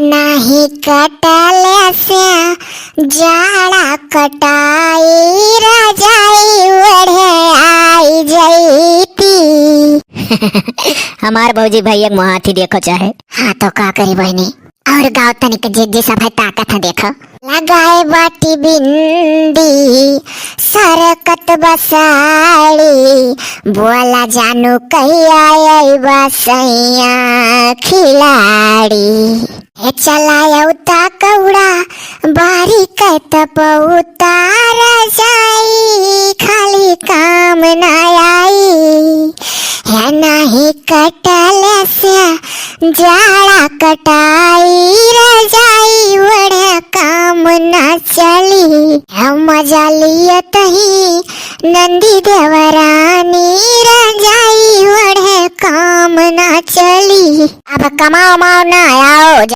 नाही कटल्यासे जाड़ा कटाई रजाई ओढ़े आई जईती। हमार भौजी भाई एक मोहाथी देखो चाहे। हाँ तो का करी बहनी, और गाँव तनिक जिद्दी सब है ताकत है देखो। लगाए बाटी बिंदी सरकत बसाड़ी, बोला जानू कहिया बसैया खिलाड़ी। हे चलाया उता कौड़ा बारी कहत पउतार जाई, खाली काम न आई। है नहीं कटले से जाड़ा कटाई रजाई ओढ़े काम न चली। हम मजा लिए तही नंदी देवरानी रजाई ओढ़े काम न चली। अब कमाओ माओ ना आओ।